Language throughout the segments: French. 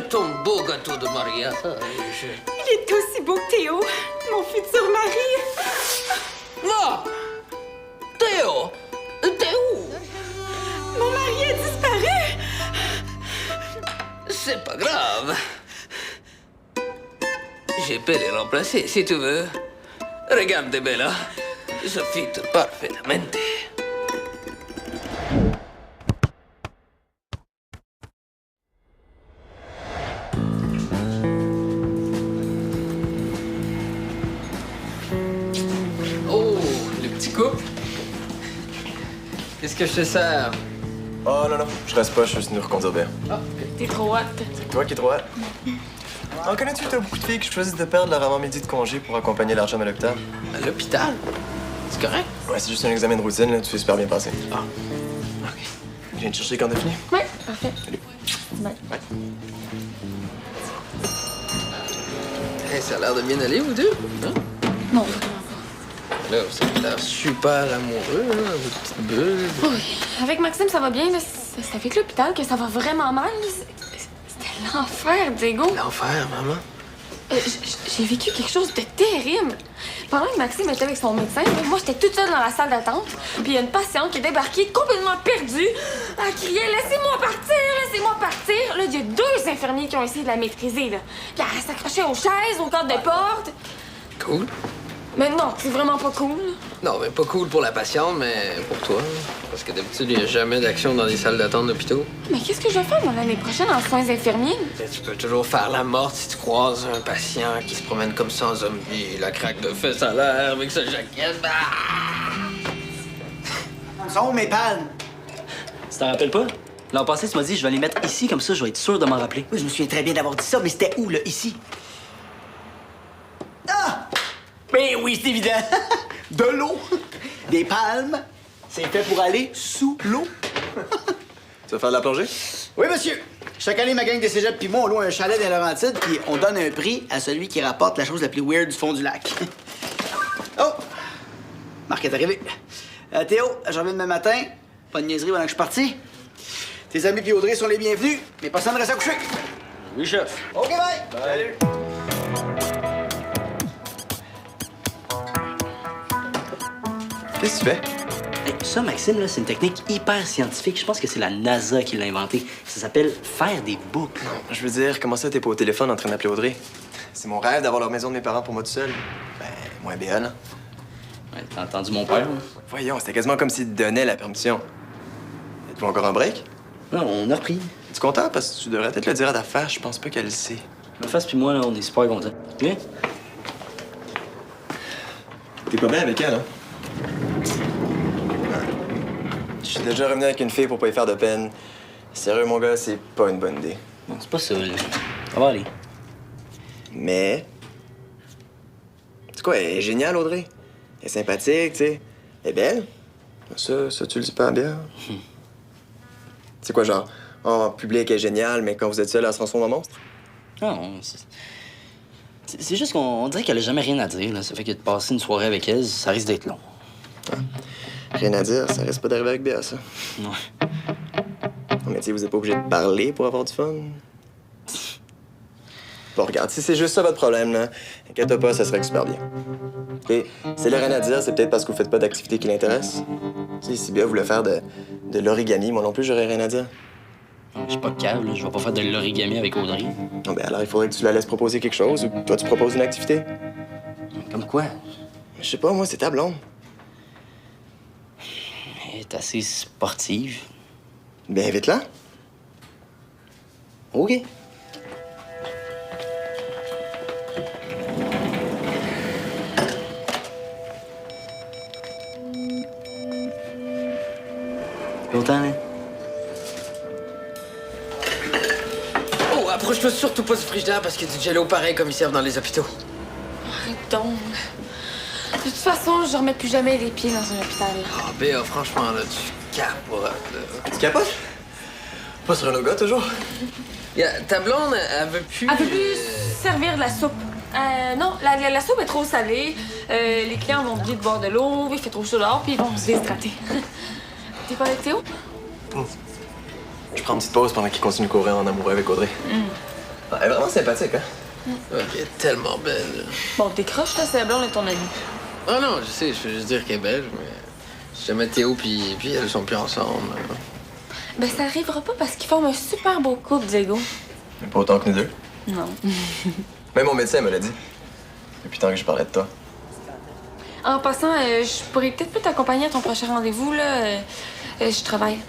ton beau gâteau de mariage. Il est aussi beau que Théo, mon futur mari. Non! Théo! T'es où? Mon mari a disparu. C'est pas grave. Je peux les remplacer si tu veux. Regarde, Bella. Ça fit parfaitement. Oh, le petit couple. Qu'est-ce que je te sers? Oh non, non, je reste pas, je suis juste nous reconduire bien. Ah, T'es trop hot. C'est toi qui es trop hâte. En connais-tu, t'as beaucoup de filles qui choisissent de perdre leur avant-midi de congé pour accompagner leur chum à l'hôpital? à l'hôpital? C'est correct? Ouais, c'est juste un examen de routine, là, tu fais super bien passer. Ah, OK. Je viens te chercher quand t'as fini. Ouais, parfait. Salut. Bye. Ouais. Hey, ça a l'air de bien aller, vous deux? Hein? Non, Là, vous avez l'air super amoureux, hein, votre petite bulle. oui. Avec Maxime, ça va bien, mais c'est avec l'hôpital que ça va vraiment mal. C'était l'enfer, Diego. L'enfer, maman. J'ai vécu quelque chose de terrible. Pendant que Maxime était avec son médecin, moi, j'étais toute seule dans la salle d'attente. Puis il y a une patiente qui est débarquée complètement perdue. Elle criait « Laissez-moi partir! Laissez-moi partir! » Là, il y a 2 infirmiers qui ont essayé de la maîtriser, là. Puis elle s'accrochait aux chaises, aux cadres de porte. Cool. Mais non, c'est vraiment pas cool. Non, mais pas cool pour la patiente, mais pour toi. Parce que d'habitude, il n'y a jamais d'action dans les salles d'attente d'hôpitaux. Mais qu'est-ce que je vais faire, moi, l'année prochaine en soins infirmiers? Mais tu peux toujours faire la morte si tu croises un patient qui se promène comme ça en zombie, la craque de fesses à l'air avec sa jaquette. Ah! Où sont mes palmes? Tu t'en rappelles pas? L'an passé, tu m'as dit je vais les mettre ici, comme ça je vais être sûr de m'en rappeler. Oui, je me souviens très bien d'avoir dit ça, mais c'était où, là, ici? Ah! Ben oui, c'est évident! De l'eau! Des palmes! C'est fait pour aller sous l'eau! Tu vas faire de la plongée? Oui, monsieur! Chaque année, ma gang de cégep puis moi, on loue un chalet dans Laurentides, puis on donne un prix à celui qui rapporte la chose la plus weird du fond du lac. Oh! Marc est arrivé. Théo, je reviens demain matin. Pas de niaiserie pendant que je suis parti. Tes amis puis Audrey sont les bienvenus, mais personne ne reste à coucher. Oui, chef. OK, bye! Salut! Qu'est-ce que tu fais? Hey, ça, Maxime, là, c'est une technique hyper scientifique. Je pense que c'est la NASA qui l'a inventée. Ça s'appelle faire des boucles. Je veux dire, comment ça, t'es pas au téléphone en train d'appeler Audrey? C'est mon rêve d'avoir leur maison de mes parents pour moi tout seul. Ben, moins bien, là. Ouais, t'as entendu mon père, là? Voyons, c'était quasiment comme s'il te donnait la permission. Êtes-vous encore en break? Non, on a repris. Es-tu content? Parce que tu devrais peut-être le dire à ta femme, je pense pas qu'elle le sait. Ma face puis moi, là, on est super contents. Viens. T'es pas bien avec elle, hein? Je suis déjà revenu avec une fille pour pas y faire de peine. Sérieux, mon gars, c'est pas une bonne idée. Non, c'est pas ça, là. Ça va aller. Mais... C'est quoi, elle est géniale, Audrey. Elle est sympathique, tu sais. Elle est belle. Ça, tu le dis pas à bien. C'est quoi, genre, en public, elle est géniale, mais quand vous êtes seul, elle se transforme en monstre? Non, c'est juste qu'on dirait qu'elle a jamais rien à dire, là. Ça fait que de passer une soirée avec elle, ça risque d'être long. Rien à dire, ça risque pas d'arriver avec Béa, ça. Ouais. Non, mais tu sais, vous êtes pas obligé de parler pour avoir du fun. Bon, regarde, si c'est juste ça votre problème, là, inquiète pas, ça serait super bien. Et c'est le rien à dire, c'est peut-être parce que vous faites pas d'activité qui l'intéresse. Tu sais, si Béa voulait faire de l'origami, moi non plus, j'aurais rien à dire. Non, je suis pas cave, là. Je vais pas faire de l'origami avec Audrey. Non, ben alors il faudrait que tu la laisses proposer quelque chose ou que toi tu proposes une activité. Comme quoi? Je sais pas, moi, c'est ta blonde. Elle est assez sportive. Ben invite-la. OK. Content, hein? Oh, approche-toi surtout pas du frigidaire parce qu'il y a du jello pareil comme ils servent dans les hôpitaux. Arrête donc. De toute façon, je remets plus jamais les pieds dans un hôpital. Ah, Béa, franchement, là, tu capotes, là. Tu capotes? Pas sur un autre gars, toujours? Ta blonde, elle veut plus... Elle veut plus servir de la soupe. Non, la soupe est trop salée. Les clients vont oublier de boire de l'eau. Il fait trop chaud dehors, puis ils vont se déshydrater. T'es pas avec Théo? Je prends une petite pause pendant qu'il continue de courir en amoureux avec Audrey. Elle est vraiment sympathique, hein? Ouais, puis elle est tellement belle. Bon, décroche, là, c'est la blonde de ton ami. Ah non, je sais, je veux juste dire qu'elle est belle, mais si jamais Théo puis elles sont plus ensemble. Ben, ça arrivera pas parce qu'ils forment un super beau couple, Diego. Mais pas autant que nous deux. Non. Même mon médecin me l'a dit. Depuis tant que je parlais de toi. En passant, je pourrais peut-être pas t'accompagner à ton prochain rendez-vous, là. Je travaille.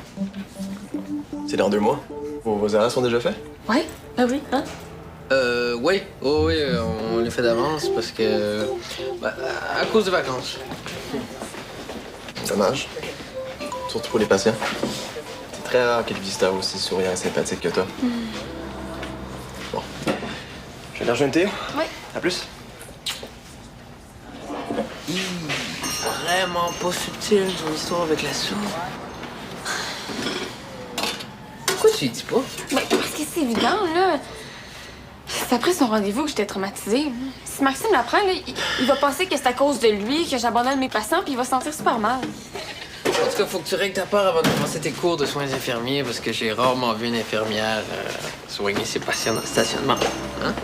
C'est dans 2 mois. Vos erreurs sont déjà faits? Ouais? Ben oui, hein? Oui, on les fait d'avance parce que. Ben, à cause des vacances. Dommage. Surtout pour les patients. C'est très rare qu'il y ait des visiteurs aussi souriants et sympathiques que toi. Bon. Je vais aller rejoindre Théo. Oui. À plus. Vraiment pas subtil ton histoire avec la soupe. Pourquoi tu y dis pas? Ben, parce que c'est évident, là. C'est après son rendez-vous que j'étais traumatisée. Si Maxime l'apprend, là, il va penser que c'est à cause de lui que j'abandonne mes patients, puis il va se sentir super mal. En tout cas, faut que tu règles ta peur avant de commencer tes cours de soins infirmiers parce que j'ai rarement vu une infirmière soigner ses patients dans le stationnement. Hein?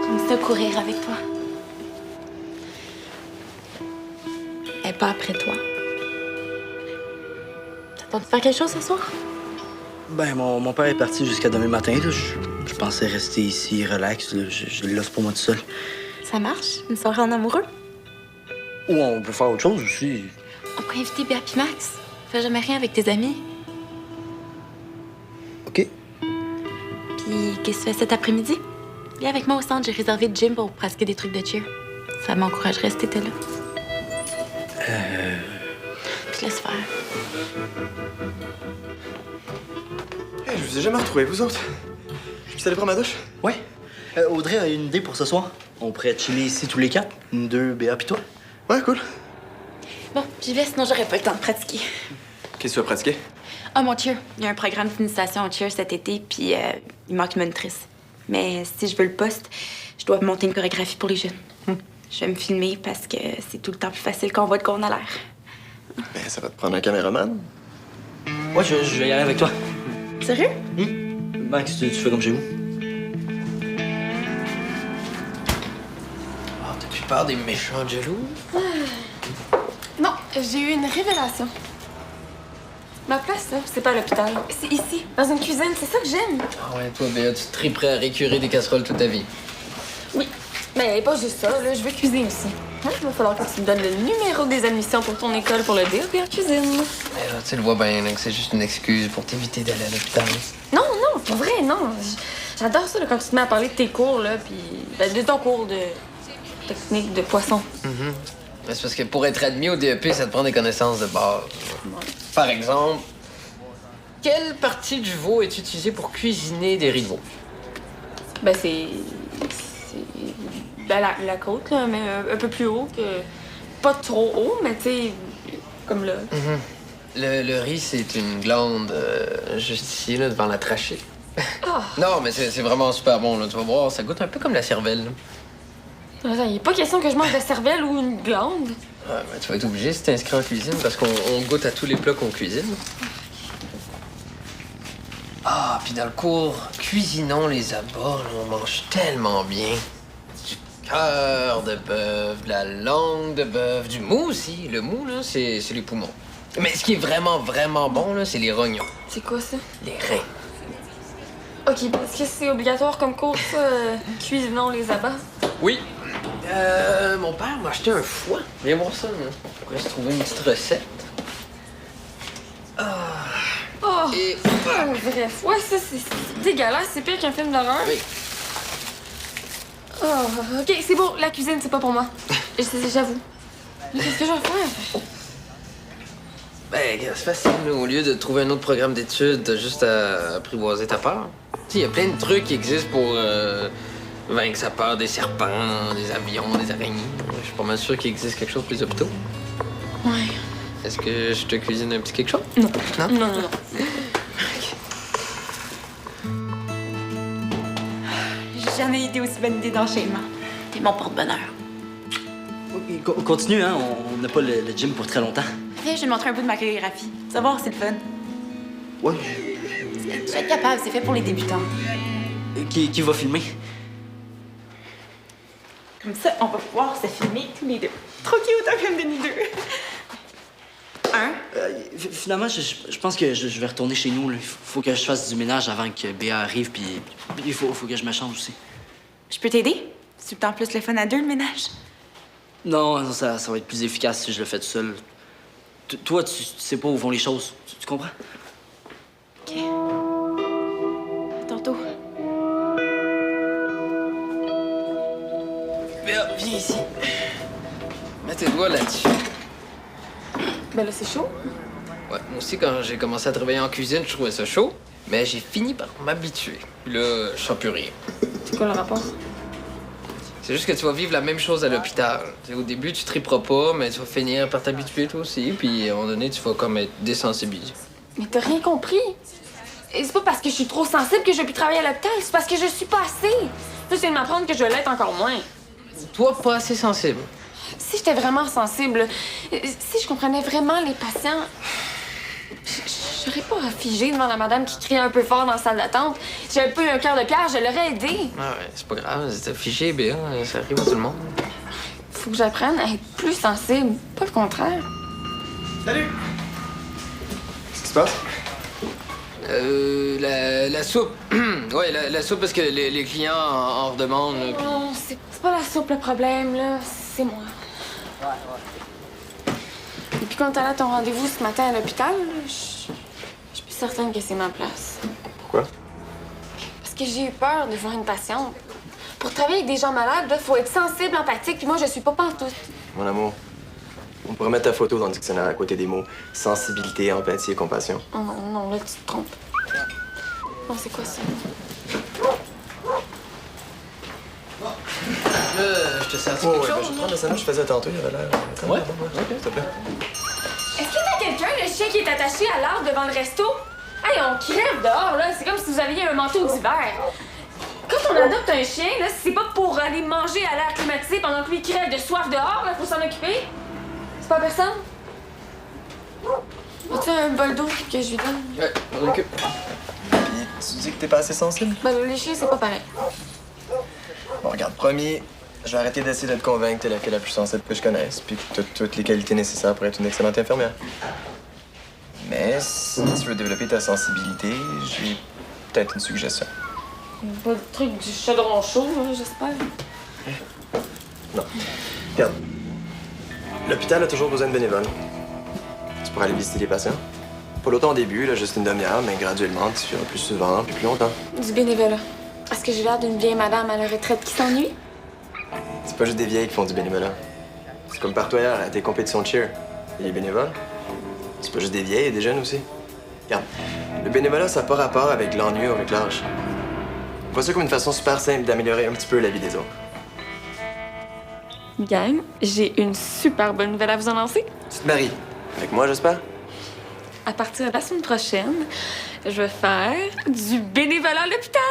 Comme ça, courir avec toi. Et pas après toi. T'attends de faire quelque chose ce soir? Ben, mon père est parti jusqu'à demain matin. Là. Je pensais rester ici, relax. Là. Je le laisse pour moi tout seul. Ça marche? Une soirée en amoureux? Ou on peut faire autre chose aussi. On pourrait inviter Béa puis Max. Fais jamais rien avec tes amis. OK. Puis, qu'est-ce que tu fais cet après-midi? Viens avec moi au centre, j'ai réservé le gym pour pratiquer des trucs de cheer. Ça m'encouragerait si t'étais là. Je te laisse faire. Hey, je vous ai jamais retrouvé, vous autres. Je suis allé prendre ma douche. Ouais. Audrey a une idée pour ce soir. On pourrait chiller ici tous les 4. Nous 2, Béa puis toi. Ouais, cool. Bon, j'y vais, sinon j'aurais pas le temps de pratiquer. Qu'est-ce que tu vas pratiquer? Ah, mon cheer. Il y a un programme d'initiation au cheer cet été, puis il manque une monitrice. Mais si je veux le poste, je dois monter une chorégraphie pour les jeunes. Je vais me filmer parce que c'est tout le temps plus facile qu'on voit de quoi on a l'air. Ben, ça va te prendre un caméraman. Ouais, je vais y aller avec toi. Sérieux? Max, tu fais comme chez vous. Ah, t'as-tu peur des méchants jaloux? Non, j'ai eu une révélation. Ma place, là, c'est pas à l'hôpital. C'est ici, dans une cuisine. C'est ça que j'aime. Ah ouais, toi, Béa, tu te triperais à récurer des casseroles toute ta vie. Oui, mais pas juste ça, là. Je veux cuisiner aussi. Hein? Il va falloir que tu me donnes le numéro des admissions pour ton école pour le DEP en cuisine. Mais là, tu le vois bien, là, que c'est juste une excuse pour t'éviter d'aller à l'hôpital. Non, non, pour vrai, non. J'adore ça, là, quand tu te mets à parler de tes cours, là, puis de ton cours de technique de poisson. Mais c'est parce que pour être admis au DEP, ça te prend des connaissances de base. Par exemple, quelle partie du veau est utilisée pour cuisiner des riz de veau? Ben, c'est. Ben, la côte, là, mais un peu plus haut que. Pas trop haut, mais tu sais, comme là. Le riz, c'est une glande juste ici, là, devant la trachée. Non, mais c'est vraiment super bon, là. Tu vas voir, ça goûte un peu comme la cervelle. Là. Attends, il n'est pas question que je mange de cervelle ou une glande. Ouais, ben, tu vas être obligé si t'es inscrit en cuisine parce qu'on goûte à tous les plats qu'on cuisine. Ah, puis dans le cours Cuisinons les abats, là, on mange tellement bien. Du cœur de bœuf, de la langue de bœuf, du mou aussi. Le mou, là, c'est les poumons. Mais ce qui est vraiment, vraiment bon, là, c'est les rognons. C'est quoi ça? Les reins. OK, est-ce que c'est obligatoire comme cours, ça? Cuisinons les abats? Oui. Mon père m'a acheté un foie. Viens voir ça, là. On pourrait se trouver une petite recette. Oh! Et... Un vrai foie, ça, c'est dégueulasse. C'est pire qu'un film d'horreur. Oui. Oh, OK, c'est bon. La cuisine, c'est pas pour moi. J'avoue. Mais qu'est-ce que je vais faire? Ben, c'est facile, là. Au lieu de trouver un autre programme d'études, t'as juste à apprivoiser ta peur. Tu sais, il y a plein de trucs qui existent pour vaincre sa peur des serpents, des avions, des araignées. Je suis pas mal sûr qu'il existe quelque chose pour les hôpitaux. Ouais. Est-ce que je te cuisine un petit quelque chose? Non. Non? Non, non, non. J'ai jamais été aussi bonne idée d'enchaînement. T'es mon porte-bonheur. Continue, hein. On n'a pas le gym pour très longtemps. Viens, je vais te montrer un peu de ma chorégraphie. Tu vas voir, c'est le fun. Ouais. Je vais être capable, c'est fait pour les débutants. Qui va filmer? Comme ça, on va pouvoir se filmer tous les deux. Trop cute, un film de nous deux. Finalement, je pense que je vais retourner chez nous. Il faut que je fasse du ménage avant que Béa arrive, puis il faut que je me change aussi. Je peux t'aider? C'est tout le temps plus le fun à deux, le ménage. Non, ça va être plus efficace si je le fais tout seul. Toi, tu sais pas où vont les choses. Tu comprends? OK. À tantôt. Béa, viens ici. Mets tes doigts là-dessus. Ben là, c'est chaud. Ouais, moi aussi, quand j'ai commencé à travailler en cuisine, je trouvais ça chaud. Mais j'ai fini par m'habituer. Puis là, je sens plus rien. C'est quoi le rapport? C'est juste que tu vas vivre la même chose à l'hôpital. T'sais, au début, tu triperas pas, mais tu vas finir par t'habituer toi aussi. Puis à un moment donné, tu vas comme être désensibilisé. Mais t'as rien compris. Et c'est pas parce que je suis trop sensible que je vais plus travailler à l'hôpital, c'est parce que je suis pas assez. Tu viens de m'apprendre que je vais l'être encore moins. Toi, pas assez sensible. Si j'étais vraiment sensible, si je comprenais vraiment les patients, j'aurais pas figé devant la madame qui criait un peu fort dans la salle d'attente. Si j'avais pas eu un cœur de pierre, je l'aurais aidé. Ah ouais, c'est pas grave, c'était fiché, Béa. Ça arrive à tout le monde. Faut que j'apprenne à être plus sensible, pas le contraire. Salut! Qu'est-ce qui se passe? La soupe. Ouais, la soupe parce que les clients en redemandent. Là, puis- Non, c'est pas la soupe le problème, là. C'est moi. Et puis quand t'es allé à ton rendez-vous ce matin à l'hôpital, je suis plus certaine que c'est ma place. Pourquoi? Parce que j'ai eu peur de voir une patiente. Pour travailler avec des gens malades, il faut être sensible, empathique, puis moi, je suis pas pantoute. Mon amour, on pourrait mettre ta photo dans le dictionnaire à côté des mots sensibilité, empathie et compassion. Oh non, non, là, tu te trompes. Non, c'est quoi ça? Là, je te sers quelque je chose. vais prendre le sandwich que je faisais tantôt, il avait l'air. Ouais. S'il te plaît. Est-ce que t'as quelqu'un, le chien qui est attaché à l'arbre devant le resto? Hey, on crève dehors, là. C'est comme si vous aviez un manteau d'hiver. Quand on adopte un chien, là, c'est pas pour aller manger à l'air climatisé pendant que lui crève de soif dehors, là. Faut s'en occuper. C'est pas personne? As-tu un bol d'eau que je lui donne? Ouais, on occupe. Tu dis que t'es pas assez sensible? Ben, les chiens, c'est pas pareil. Bon, regarde, promis, je vais arrêter d'essayer de te convaincre que t'es la fille la plus sensible que je connaisse, puis que t'as toutes les qualités nécessaires pour être une excellente infirmière. Mais si tu veux développer ta sensibilité, j'ai peut-être une suggestion. Pas le truc du chaudron chaud, là, j'espère. Non. Regarde. L'hôpital a toujours besoin de bénévoles. Tu pourras aller visiter les patients. Pas longtemps au début, là, juste une demi-heure, mais graduellement, tu iras plus souvent, puis plus longtemps. Du bénévolat. Est-ce que j'ai l'air d'une vieille madame à la retraite qui s'ennuie? C'est pas juste des vieilles qui font du bénévolat. C'est comme partout ailleurs, à tes compétitions de cheer. Il y a les bénévoles. C'est pas juste des vieilles, il y a des jeunes aussi. Regarde, le bénévolat, ça n'a pas rapport avec l'ennui ou avec l'âge. Vois ça comme une façon super simple d'améliorer un petit peu la vie des autres. Gang, j'ai une super bonne nouvelle à vous annoncer. Tu te maries. Avec moi, j'espère? À partir de la semaine prochaine, je vais faire du bénévolat à l'hôpital.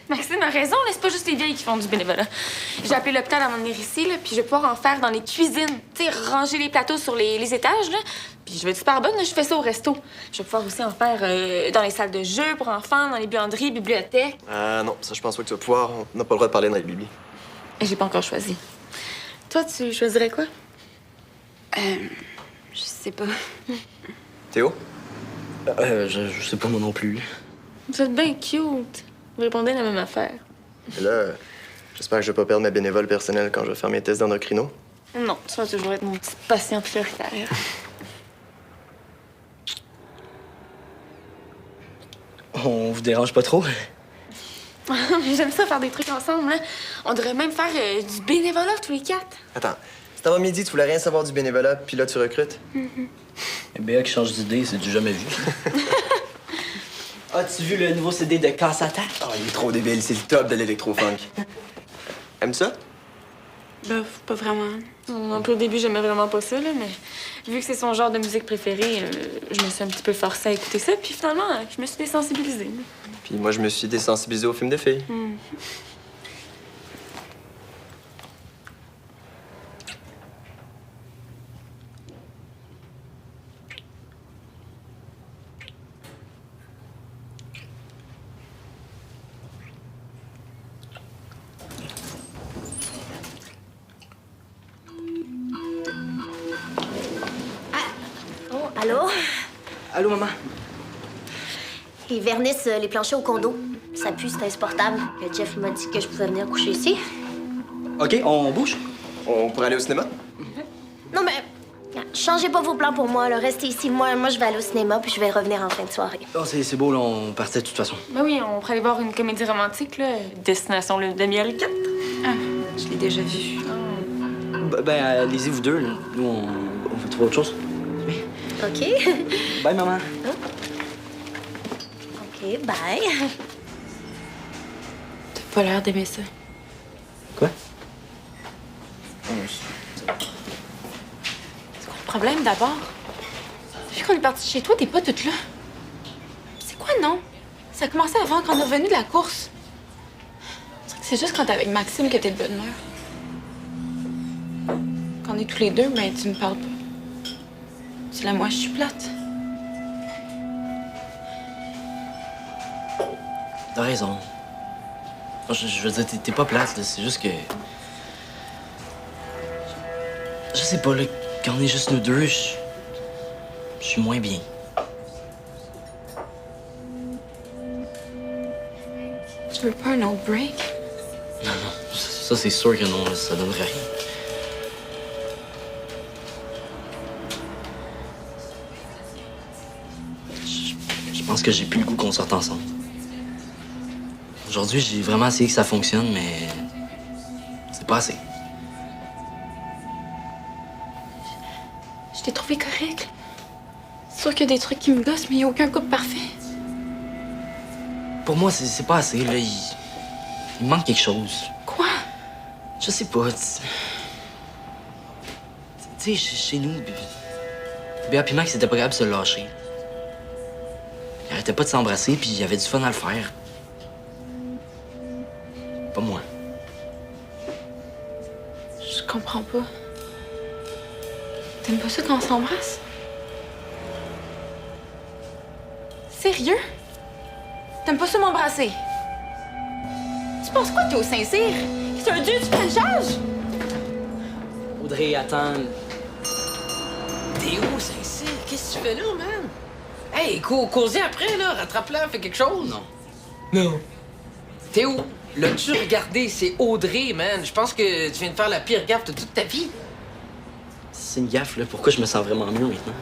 Maxime a raison, là, c'est pas juste les vieilles qui font du bénévolat. J'ai appelé l'hôpital à m'en venir ici, là, puis je vais pouvoir en faire dans les cuisines. Tu sais, ranger les plateaux sur les étages, là. Puis je vais être super bonne, là, je fais ça au resto. Je vais pouvoir aussi en faire dans les salles de jeux pour enfants, dans les buanderies, bibliothèques. Ah non, ça, je pense pas que tu vas pouvoir. On n'a pas le droit de parler dans les biblis. Et j'ai pas encore choisi. Toi, tu choisirais quoi? Je sais pas. Théo? Je sais pas moi non plus. Vous êtes bien cute. Vous répondez la même affaire. Et là, j'espère que je vais pas perdre ma bénévole personnelle quand je vais faire mes tests d'endocrino. Non, tu vas toujours être mon petit patient prioritaire. On vous dérange pas trop? J'aime ça faire des trucs ensemble, hein. On devrait même faire du bénévolat tous les quatre. Attends, cet avant-midi, tu voulais rien savoir du bénévolat, puis là, tu recrutes? Béa qui change d'idée, c'est du jamais vu. As-tu vu le nouveau CD de Casse Attack? Oh, il est trop débile, c'est le top de l'électro-funk. Aimes ça? Bof, pas vraiment. Un peu au début, j'aimais vraiment pas ça, là, mais vu que c'est son genre de musique préférée, je me suis un petit peu forcée à écouter ça, puis finalement, je me suis désensibilisée. Puis moi, je me suis désensibilisé au film de filles. Allô? Allô, maman? Ils vernissent les planchers au condo. Ça pue, c'est insupportable. Jeff m'a dit que je pouvais venir coucher ici. OK, on bouge? On pourrait aller au cinéma? Non, mais changez pas vos plans pour moi. Là. Restez ici. Moi, je vais aller au cinéma puis je vais revenir en fin de soirée. Oh, c'est beau, là, on partait de toute façon. Ben oui, on pourrait aller voir une comédie romantique, là. Destination Lune de miel 4. Ah, je l'ai déjà vu. Ben, allez-y, vous deux, là. Nous, on va trouver autre chose. OK? Bye, maman. OK, bye. T'as pas l'air d'aimer ça. Quoi? C'est quoi le problème d'abord? Depuis qu'on est parti chez toi, t'es pas toute là. C'est quoi, non? Ça a commencé avant qu'on est revenu de la course. C'est juste quand t'es avec Maxime que t'es de bonne humeur. Quand on est tous les deux, ben tu me parles pas. Tu là, moi, je suis plate. T'as raison. Je veux dire, t'es pas plate, là. C'est juste que... Je sais pas, là, quand on est juste nous deux, je suis moins bien. Tu veux pas un autre break? Non, ça c'est sûr que non, ça donnerait rien. Je pense que j'ai plus le goût qu'on sorte ensemble. Aujourd'hui, j'ai vraiment essayé que ça fonctionne, mais c'est pas assez. Je t'ai trouvé correct. C'est sûr qu'il y a des trucs qui me gossent, mais il n'y a aucun couple parfait. Pour moi, c'est pas assez, là. Il manque quelque chose. Quoi? Je sais pas. Tu sais, chez nous, Béa et Max étaient pas capables de se lâcher. Ils arrêtaient pas de s'embrasser, puis il y avait du fun à le faire. Pas moi. Je comprends pas. T'aimes pas ça quand on s'embrasse? Sérieux? T'aimes pas ça m'embrasser? Tu penses quoi, Théo Saint-Cyr? C'est un dieu du frenchage? Audrey, attends. Théo, Saint-Cyr, qu'est-ce que tu fais là, man? Hey, causez après, là. Rattrape-la, fais quelque chose. Non. Non. Théo, l'as-tu regardé? C'est Audrey, man. Je pense que tu viens de faire la pire gaffe de toute ta vie. C'est une gaffe, là. Pourquoi je me sens vraiment mieux maintenant?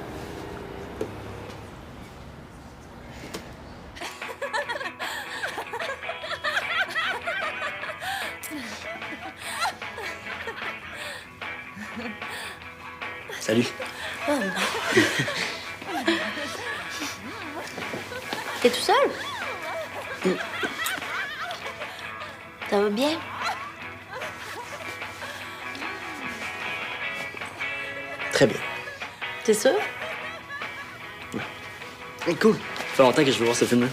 Salut. T'es tout seul? Ça va bien? Très bien. T'es sûr? Cool. Ça fait longtemps que je veux voir ce film-là.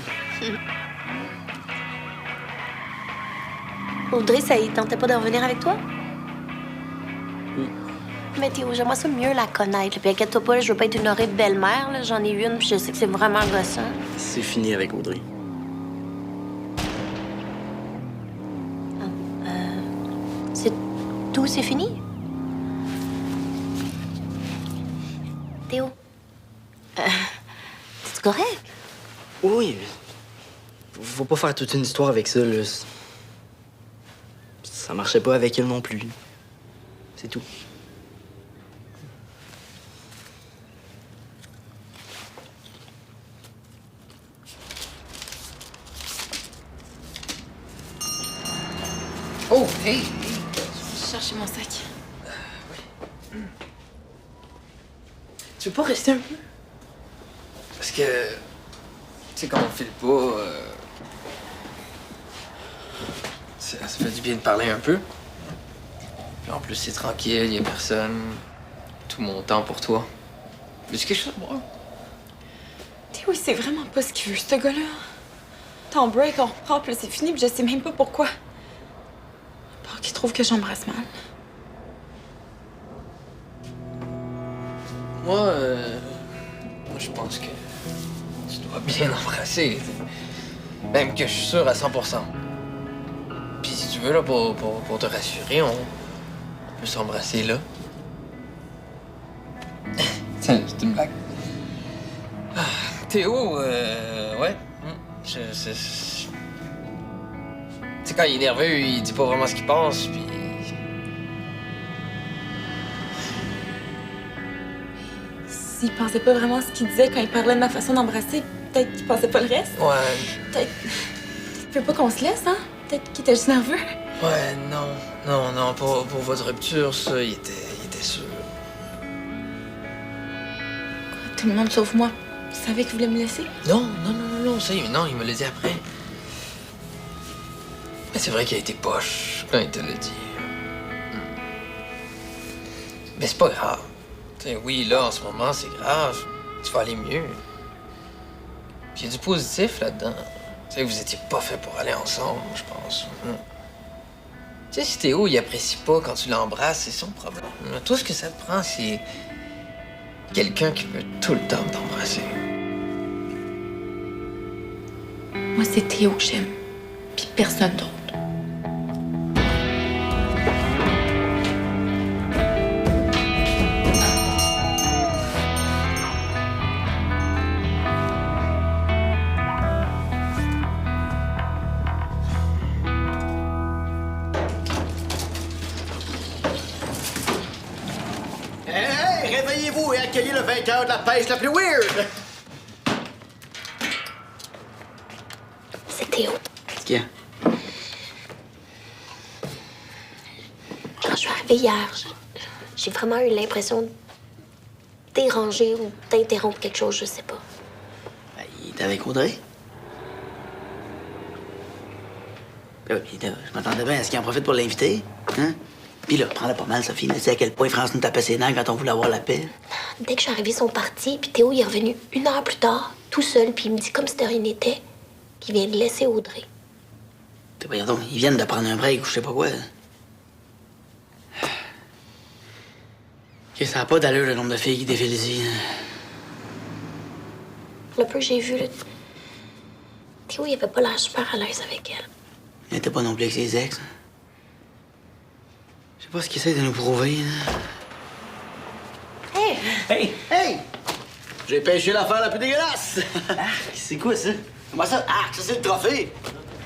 Audrey, ça y tentait pas de revenir avec toi? Mais Théo, j'aimerais ça mieux la connaître. Puis inquiète-toi pas, là, je veux pas être une horrible belle-mère. Là. J'en ai une, puis je sais que c'est vraiment gossant. C'est fini avec Audrey. C'est tout, c'est fini? Théo? T'es correct? Oui. Faut pas faire toute une histoire avec ça, là. Ça marchait pas avec elle non plus. C'est tout. Oh, hey! Je vais chercher mon sac. Tu veux pas rester un peu? Parce que... Tu sais, quand on file pas... ça fait du bien de parler un peu. Puis en plus, c'est tranquille, y a personne. Tout mon temps pour toi. Veux-tu quelque chose, moi? Théo, il sait vraiment pas ce qu'il veut, ce gars-là. T'en break, on reprend, puis là, c'est fini, puis je sais même pas pourquoi. À part qu'il trouve que j'embrasse mal. Moi, je pense que tu dois bien embrasser. Même que je suis sûr à 100%. Puis si tu veux, là, pour te rassurer, on peut s'embrasser là. C'est une blague. Théo, ouais. Tu sais, quand il est nerveux, il dit pas vraiment ce qu'il pense, puis... S'il pensait pas vraiment ce qu'il disait quand il parlait de ma façon d'embrasser, peut-être qu'il pensait pas le reste. Ouais. Peut-être. Tu veux pas qu'on se laisse, hein? Peut-être qu'il était juste nerveux. Ouais, non, pour votre rupture, ça, il était sûr. Tout le monde sauf moi. Tu savais qu'il voulait me laisser? Non, ça, non, il me l'a dit après. Mais c'est vrai qu'il a été poche quand il te l'a dit. Mais c'est pas grave. T'sais, oui, là, en ce moment, c'est grave. Tu vas aller mieux. Puis il y a du positif là-dedans. Tu sais, vous étiez pas fait pour aller ensemble, je pense. Tu sais, si Théo, il apprécie pas quand tu l'embrasses, c'est son problème. Tout ce que ça te prend, c'est quelqu'un qui peut tout le temps t'embrasser. Moi, c'est Théo que j'aime. Puis personne d'autre. Hey, réveillez-vous et accueillez le vainqueur de la pêche la plus weird! C'est Théo. Qu'est-ce qu'il y a? Quand je suis arrivée hier, j'ai vraiment eu l'impression de déranger ou d'interrompre quelque chose, je sais pas. Ben, il était avec Audrey. Ben oui, je m'attendais bien à ce qu'il en profite pour l'inviter. Hein? Puis là, prends-la pas mal, Sophie. Tu sais à quel point France nous tapait ses nerfs quand on voulait avoir la paix. Dès que je suis arrivée, ils sont partis, puis Théo il est revenu 1 heure plus tard, tout seul, puis il me dit comme si de rien n'était, qu'il vient de laisser Audrey. T'es voyons donc, ils viennent de prendre un break ou je sais pas quoi. OK, ça n'a pas d'allure le nombre de filles qui défilent ici. Le peu que j'ai vu, là, Théo, il avait pas l'air super à l'aise avec elle. Il n'était pas non plus avec ses ex. Je sais pas ce qu'il essaie de nous prouver. Hey! Hey! Hey! J'ai pêché l'affaire la plus dégueulasse! C'est quoi ça? Comment ça? Ah, ça c'est le trophée!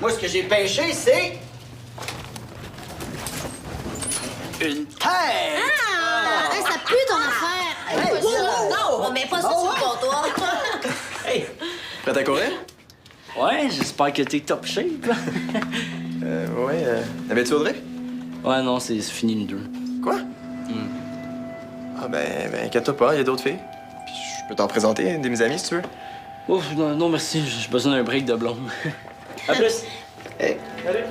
Moi, ce que j'ai pêché, c'est... une tête! Ah! Hey, ça pue ton affaire! Hey, non! On met pas ça sur le comptoir! Hey! Prêt à courir? Ouais, j'espère que t'es top shape. Ouais. Avais-tu Audrey? Ouais, non, c'est fini le 2. Quoi? Ah, ben, inquiète-toi pas, il y a d'autres filles. Puis je peux t'en présenter, une de mes amies, si tu veux. Ouf, non, merci, j'ai besoin d'un break de blonde. À plus! Hey, allez.